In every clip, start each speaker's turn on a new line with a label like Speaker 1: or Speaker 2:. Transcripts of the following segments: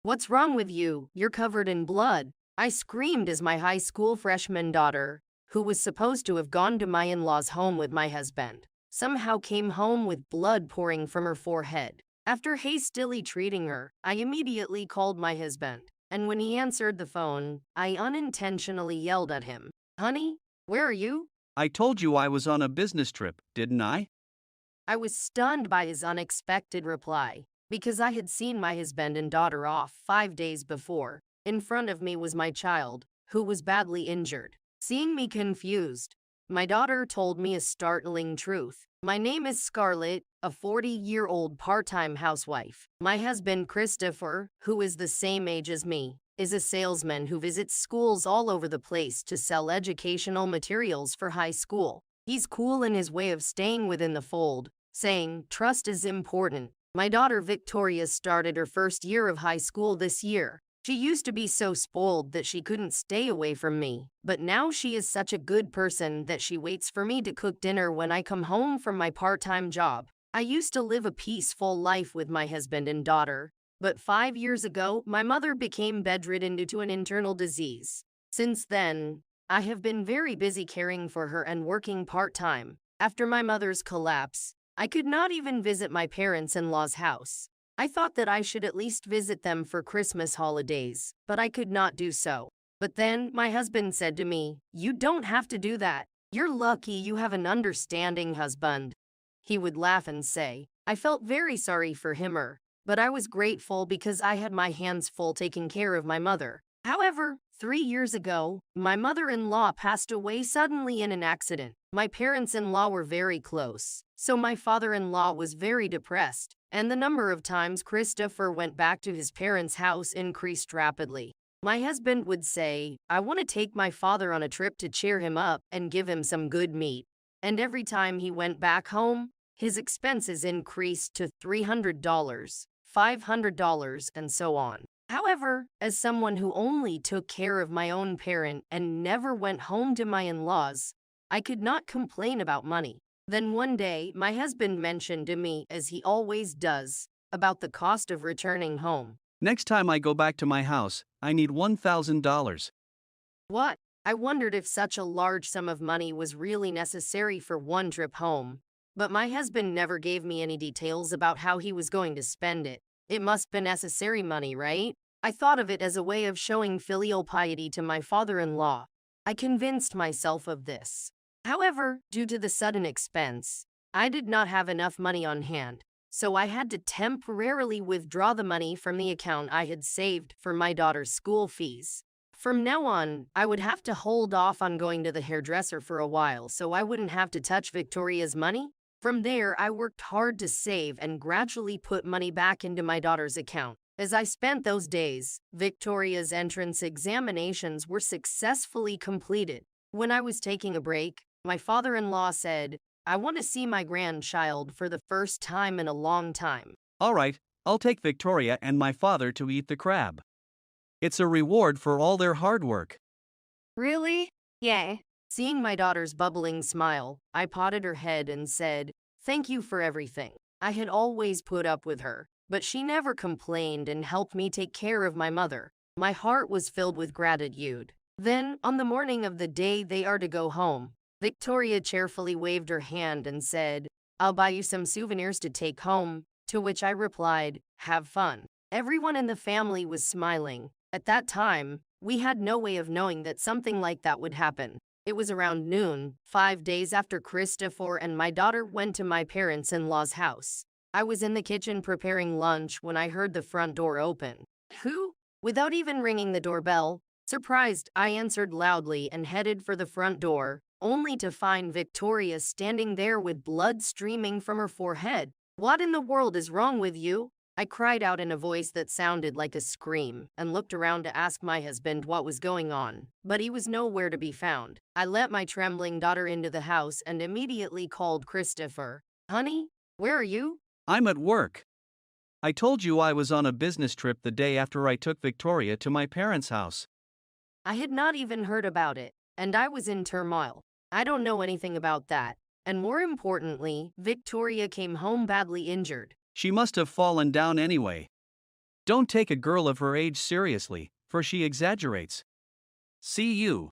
Speaker 1: What's wrong with you? You're covered in blood. I screamed as my high school freshman daughter, who was supposed to have gone to my in-laws' home with my husband, somehow came home with blood pouring from her forehead. After hastily treating her, I immediately called my husband, and when he answered the phone, I unintentionally yelled at him, "Honey, where are you?"
Speaker 2: I told you I was on a business trip, didn't I?
Speaker 1: I was stunned by his unexpected reply, because I had seen my husband and daughter off 5 days before. In front of me was my child, who was badly injured. Seeing me confused, my daughter told me a startling truth. My name is Scarlett, a 40-year-old part-time housewife. My husband, Christopher, who is the same age as me, is a salesman who visits schools all over the place to sell educational materials for high school. He's cool in his way of staying within the fold, saying trust is important. My daughter Victoria started her first year of high school this year. She used to be so spoiled that she couldn't stay away from me, but now she is such a good person that she waits for me to cook dinner when I come home from my part-time job. I used to live a peaceful life with my husband and daughter, but 5 years ago, my mother became bedridden due to an internal disease. Since then, I have been very busy caring for her and working part-time. After my mother's collapse, I could not even visit my parents-in-law's house. I thought that I should at least visit them for Christmas holidays, but I could not do so. But then my husband said to me, "You don't have to do that. You're lucky you have an understanding husband." He would laugh and say, I felt very sorry for him, but I was grateful because I had my hands full taking care of my mother. However, 3 years ago, my mother-in-law passed away suddenly in an accident. My parents-in-law were very close, so my father-in-law was very depressed, and the number of times Christopher went back to his parents' house increased rapidly. My husband would say, "I want to take my father on a trip to cheer him up and give him some good meat." And every time he went back home, his expenses increased to $300, $500, and so on. However, as someone who only took care of my own parent and never went home to my in-laws, I could not complain about money. Then one day, my husband mentioned to me, as he always does, about the cost of returning home.
Speaker 2: Next time I go back to my house, I need $1,000.
Speaker 1: What? I wondered if such a large sum of money was really necessary for one trip home. But my husband never gave me any details about how he was going to spend it. It must be necessary money, right? I thought of it as a way of showing filial piety to my father-in-law. I convinced myself of this. However, due to the sudden expense, I did not have enough money on hand, so I had to temporarily withdraw the money from the account I had saved for my daughter's school fees. From now on, I would have to hold off on going to the hairdresser for a while so I wouldn't have to touch Victoria's money. From there, I worked hard to save and gradually put money back into my daughter's account. As I spent those days, Victoria's entrance examinations were successfully completed. When I was taking a break, my father-in-law said, "I want to see my grandchild for the first time in a long time."
Speaker 2: All right, I'll take Victoria and my father to eat the crab. It's a reward for all their hard work.
Speaker 1: Really? Yay. Seeing my daughter's bubbling smile, I patted her head and said, "Thank you for everything." I had always put up with her, but she never complained and helped me take care of my mother. My heart was filled with gratitude. Then, on the morning of the day they are to go home, Victoria cheerfully waved her hand and said, "I'll buy you some souvenirs to take home," to which I replied, "Have fun." Everyone in the family was smiling. At that time, we had no way of knowing that something like that would happen. It was around noon, 5 days after Christopher and my daughter went to my parents-in-law's house. I was in the kitchen preparing lunch when I heard the front door open. Who? Without even ringing the doorbell, surprised, I answered loudly and headed for the front door, only to find Victoria standing there with blood streaming from her forehead. "What in the world is wrong with you?" I cried out in a voice that sounded like a scream and looked around to ask my husband what was going on, but he was nowhere to be found. I let my trembling daughter into the house and immediately called Christopher. "Honey, where are you?"
Speaker 2: I'm at work. I told you I was on a business trip the day after I took Victoria to my parents' house.
Speaker 1: I had not even heard about it, and I was in turmoil. I don't know anything about that. And more importantly, Victoria came home badly injured.
Speaker 2: She must have fallen down anyway. Don't take a girl of her age seriously, for she exaggerates. See you.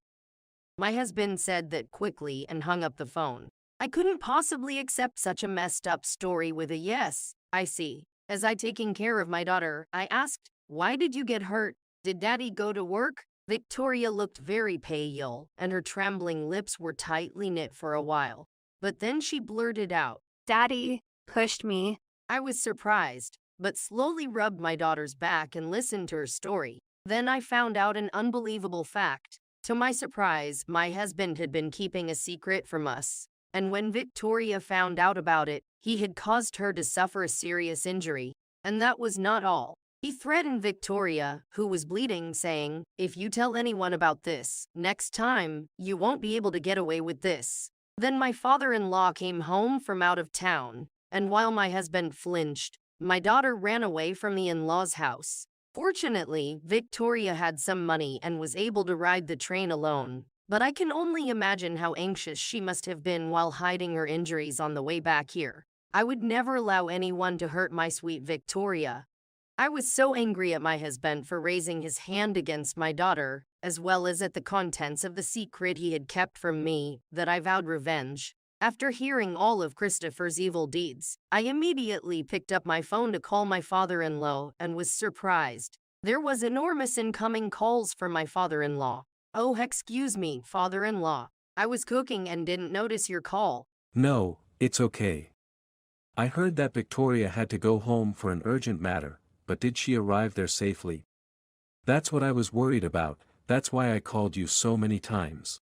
Speaker 1: My husband said that quickly and hung up the phone. I couldn't possibly accept such a messed up story with a yes, I see. As I taking care of my daughter, I asked, "Why did you get hurt? Did Daddy go to work?" Victoria looked very pale, and her trembling lips were tightly knit for a while. But then she blurted out,
Speaker 3: Daddy pushed me.
Speaker 1: I was surprised, but slowly rubbed my daughter's back and listened to her story. Then I found out an unbelievable fact. To my surprise, my husband had been keeping a secret from us. And when Victoria found out about it, he had caused her to suffer a serious injury. And that was not all. He threatened Victoria, who was bleeding, saying, "If you tell anyone about this, next time, you won't be able to get away with this." Then my father-in-law came home from out of town, and while my husband flinched, my daughter ran away from the in-laws' house. Fortunately, Victoria had some money and was able to ride the train alone, but I can only imagine how anxious she must have been while hiding her injuries on the way back here. I would never allow anyone to hurt my sweet Victoria. I was so angry at my husband for raising his hand against my daughter, as well as at the contents of the secret he had kept from me, that I vowed revenge. After hearing all of Christopher's evil deeds, I immediately picked up my phone to call my father-in-law and was surprised. There was enormous incoming calls from my father-in-law. "Oh, excuse me, father-in-law. I was cooking and didn't notice your call."
Speaker 4: No, it's okay. I heard that Victoria had to go home for an urgent matter, but did she arrive there safely? That's what I was worried about, that's why I called you so many times.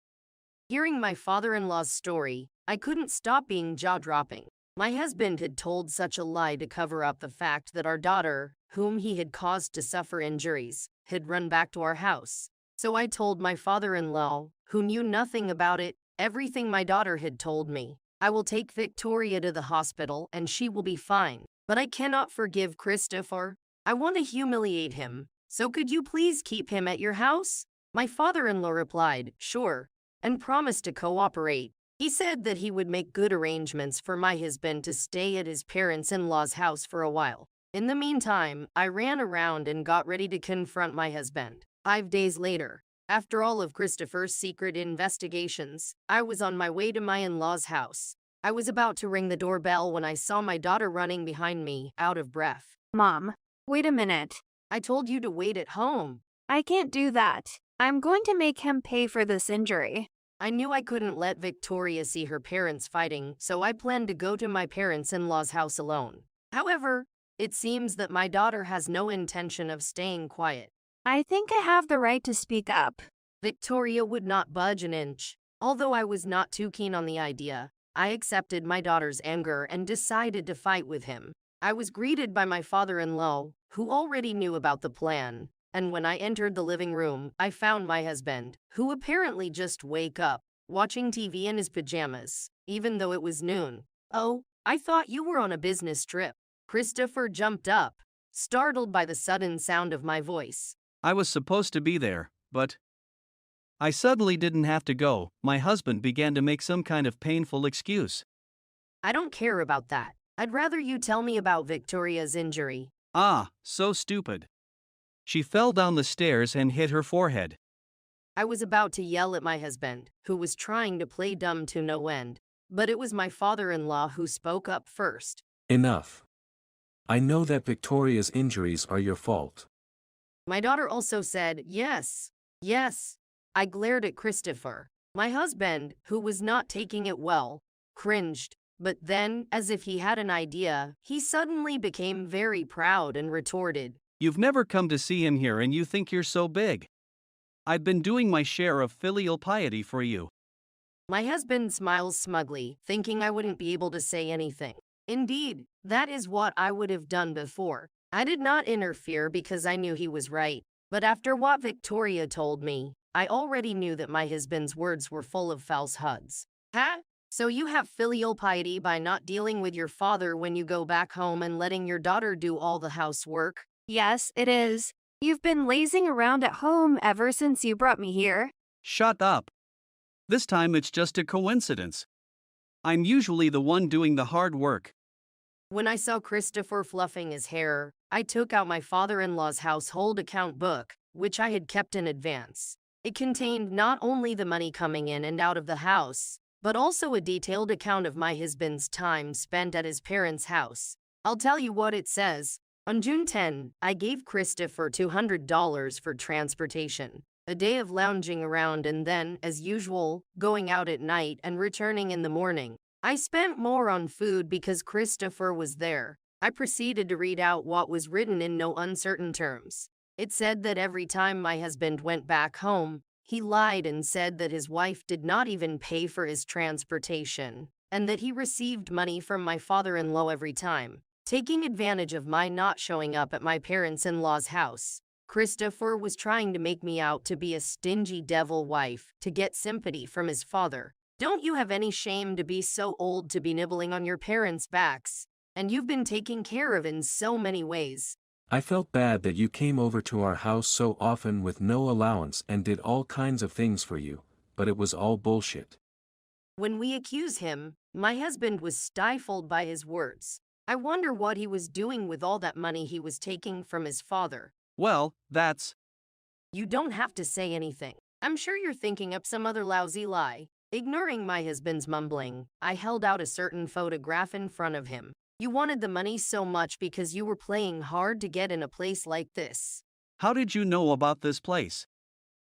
Speaker 1: Hearing my father-in-law's story, I couldn't stop being jaw-dropping. My husband had told such a lie to cover up the fact that our daughter, whom he had caused to suffer injuries, had run back to our house. So I told my father-in-law, who knew nothing about it, everything my daughter had told me. I will take Victoria to the hospital and she will be fine. But I cannot forgive Christopher. I want to humiliate him. So could you please keep him at your house? My father-in-law replied, "Sure," and promised to cooperate. He said that he would make good arrangements for my husband to stay at his parents-in-law's house for a while. In the meantime, I ran around and got ready to confront my husband. 5 days later, after all of Christopher's secret investigations, I was on my way to my in-law's house. I was about to ring the doorbell when I saw my daughter running behind me, out of breath.
Speaker 3: Mom, wait a minute.
Speaker 1: I told you to wait at home.
Speaker 3: I can't do that. I'm going to make him pay for this injury.
Speaker 1: I knew I couldn't let Victoria see her parents fighting, so I planned to go to my parents-in-law's house alone. However, it seems that my daughter has no intention of staying quiet.
Speaker 3: I think I have the right to speak up.
Speaker 1: Victoria would not budge an inch. Although I was not too keen on the idea, I accepted my daughter's anger and decided to fight with him. I was greeted by my father-in-law, who already knew about the plan, and when I entered the living room, I found my husband, who apparently just woke up, watching TV in his pajamas, even though it was noon. "Oh, I thought you were on a business trip." Christopher jumped up, startled by the sudden sound of my voice.
Speaker 2: I was supposed to be there, but I suddenly didn't have to go. My husband began to make some kind of painful excuse.
Speaker 1: "I don't care about that. I'd rather you tell me about Victoria's injury."
Speaker 2: Ah, so stupid. She fell down the stairs and hit her forehead.
Speaker 1: I was about to yell at my husband, who was trying to play dumb to no end, but it was my father-in-law who spoke up first.
Speaker 4: Enough. I know that Victoria's injuries are your fault.
Speaker 1: My daughter also said, "Yes, yes." I glared at Christopher. My husband, who was not taking it well, cringed, but then, as if he had an idea, he suddenly became very proud and retorted,
Speaker 2: You've never come to see him here and you think you're so big. I've been doing my share of filial piety for you.
Speaker 1: My husband smiles smugly, thinking I wouldn't be able to say anything. Indeed, that is what I would have done before. I did not interfere because I knew he was right, but after what Victoria told me, I already knew that my husband's words were full of falsehoods. "Huh? So you have filial piety by not dealing with your father when you go back home and letting your daughter do all the housework?"
Speaker 3: Yes, it is. You've been lazing around at home ever since you brought me here.
Speaker 2: Shut up. This time it's just a coincidence. I'm usually the one doing the hard work.
Speaker 1: When I saw Christopher fluffing his hair, I took out my father-in-law's household account book, which I had kept in advance. It contained not only the money coming in and out of the house, but also a detailed account of my husband's time spent at his parents' house. I'll tell you what it says. On June 10, I gave Christopher $200 for transportation, a day of lounging around and then, as usual, going out at night and returning in the morning. I spent more on food because Christopher was there. I proceeded to read out what was written in no uncertain terms. It said that every time my husband went back home, he lied and said that his wife did not even pay for his transportation, and that he received money from my father-in-law every time, taking advantage of my not showing up at my parents-in-law's house. Christopher was trying to make me out to be a stingy devil wife to get sympathy from his father. Don't you have any shame to be so old to be nibbling on your parents' backs? And you've been taken care of in so many ways.
Speaker 4: I felt bad that you came over to our house so often with no allowance and did all kinds of things for you, but it was all bullshit.
Speaker 1: When we accuse him, my husband was stifled by his words. I wonder what he was doing with all that money he was taking from his father.
Speaker 2: Well, that's.
Speaker 1: You don't have to say anything. I'm sure you're thinking up some other lousy lie. Ignoring my husband's mumbling, I held out a certain photograph in front of him. You wanted the money so much because you were playing hard to get in a place like this.
Speaker 2: How did you know about this place?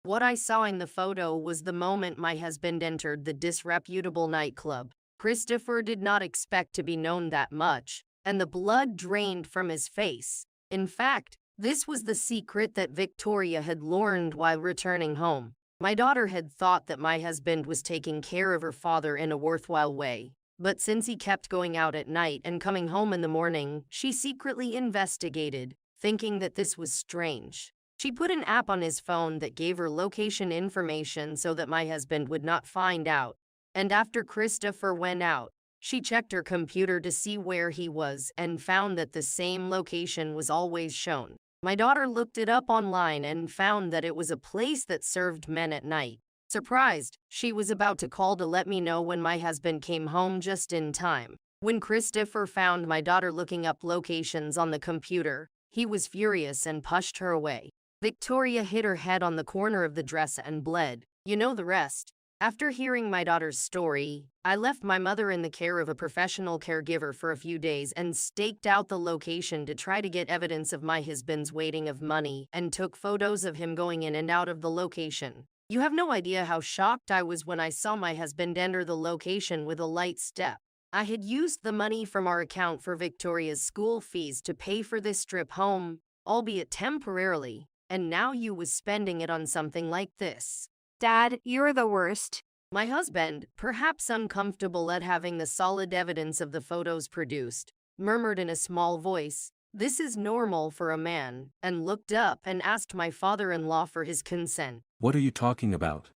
Speaker 1: What I saw in the photo was the moment my husband entered the disreputable nightclub. Christopher did not expect to be known that much, and the blood drained from his face. In fact, this was the secret that Victoria had learned while returning home. My daughter had thought that my husband was taking care of her father in a worthwhile way. But since he kept going out at night and coming home in the morning, she secretly investigated, thinking that this was strange. She put an app on his phone that gave her location information so that my husband would not find out. And after Christopher went out, she checked her computer to see where he was and found that the same location was always shown. My daughter looked it up online and found that it was a place that served men at night. Surprised, she was about to call to let me know when my husband came home just in time. When Christopher found my daughter looking up locations on the computer, he was furious and pushed her away. Victoria hit her head on the corner of the dresser and bled. You know the rest. After hearing my daughter's story, I left my mother in the care of a professional caregiver for a few days and staked out the location to try to get evidence of my husband's waiting of money and took photos of him going in and out of the location. You have no idea how shocked I was when I saw my husband enter the location with a light step. I had used the money from our account for Victoria's school fees to pay for this trip home, albeit temporarily, and now you was spending it on something like this.
Speaker 3: Dad, you're the worst.
Speaker 1: My husband, perhaps uncomfortable at having the solid evidence of the photos produced, murmured in a small voice, "This is normal for a man," and looked up and asked my father-in-law for his consent.
Speaker 4: What are you talking about?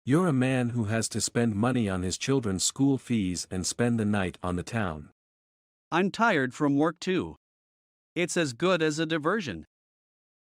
Speaker 4: You're a man who has to spend money on his children's school fees and spend the night on the town.
Speaker 2: I'm tired from work too. It's as good as a diversion.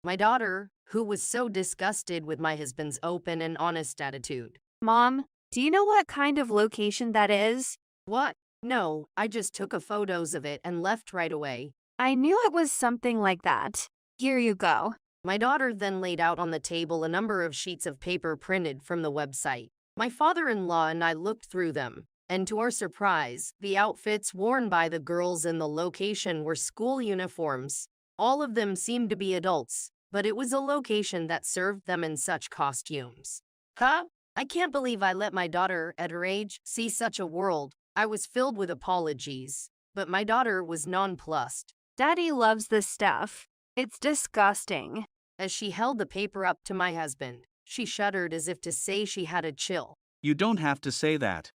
Speaker 1: My daughter, who was so disgusted with my husband's open and honest attitude.
Speaker 3: Mom, do you know what kind of location that is?
Speaker 1: What? No, I just took a photos of it and left right away.
Speaker 3: I knew it was something like that. Here you go.
Speaker 1: My daughter then laid out on the table a number of sheets of paper printed from the website. My father-in-law and I looked through them, and to our surprise, the outfits worn by the girls in the location were school uniforms. All of them seemed to be adults, but it was a location that served them in such costumes. Huh? I can't believe I let my daughter, at her age, see such a world. I was filled with apologies, but my daughter was nonplussed.
Speaker 3: Daddy loves this stuff. It's disgusting.
Speaker 1: As she held the paper up to my husband, she shuddered as if to say she had a chill.
Speaker 2: You don't have to say that.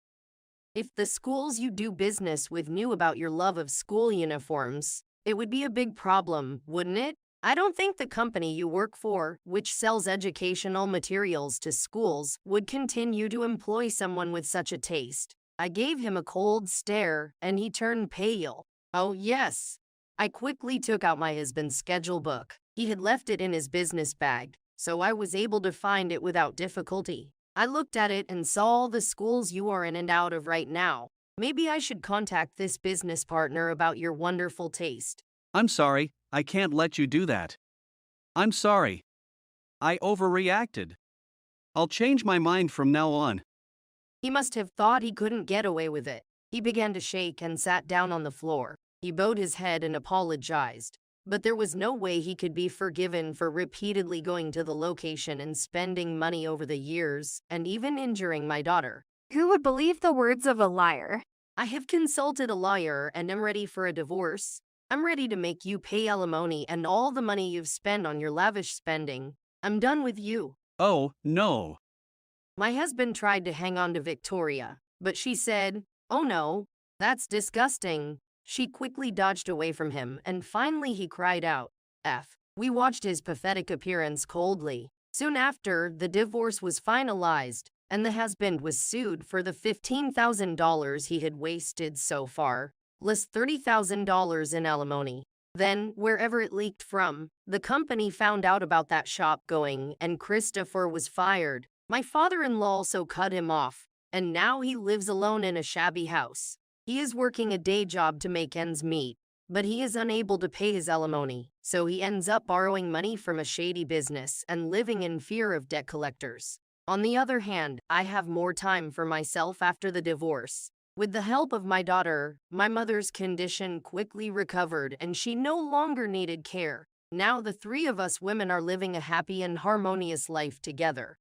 Speaker 1: If the schools you do business with knew about your love of school uniforms, it would be a big problem, wouldn't it? I don't think the company you work for, which sells educational materials to schools, would continue to employ someone with such a taste. I gave him a cold stare, and he turned pale. Oh, yes. I quickly took out my husband's schedule book. He had left it in his business bag, so I was able to find it without difficulty. I looked at it and saw all the schools you are in and out of right now. Maybe I should contact this business partner about your wonderful taste.
Speaker 2: I'm sorry, I can't let you do that. I'm sorry. I overreacted. I'll change my mind from now on.
Speaker 1: He must have thought he couldn't get away with it. He began to shake and sat down on the floor. He bowed his head and apologized. But there was no way he could be forgiven for repeatedly going to the location and spending money over the years, and even injuring my daughter.
Speaker 3: Who would believe the words of a liar?
Speaker 1: I have consulted a lawyer and am ready for a divorce. I'm ready to make you pay alimony and all the money you've spent on your lavish spending. I'm done with you.
Speaker 2: Oh, no.
Speaker 1: My husband tried to hang on to Victoria, but she said, "Oh no, that's disgusting." She quickly dodged away from him, and finally he cried out, "F." We watched his pathetic appearance coldly. Soon after, the divorce was finalized, and the husband was sued for the $15,000 he had wasted so far, plus $30,000 in alimony. Then, wherever it leaked from, the company found out about that shop going, and Christopher was fired. My father-in-law also cut him off, and now he lives alone in a shabby house. He is working a day job to make ends meet, but he is unable to pay his alimony, so he ends up borrowing money from a shady business and living in fear of debt collectors. On the other hand, I have more time for myself after the divorce. With the help of my daughter, my mother's condition quickly recovered and she no longer needed care. Now the three of us women are living a happy and harmonious life together.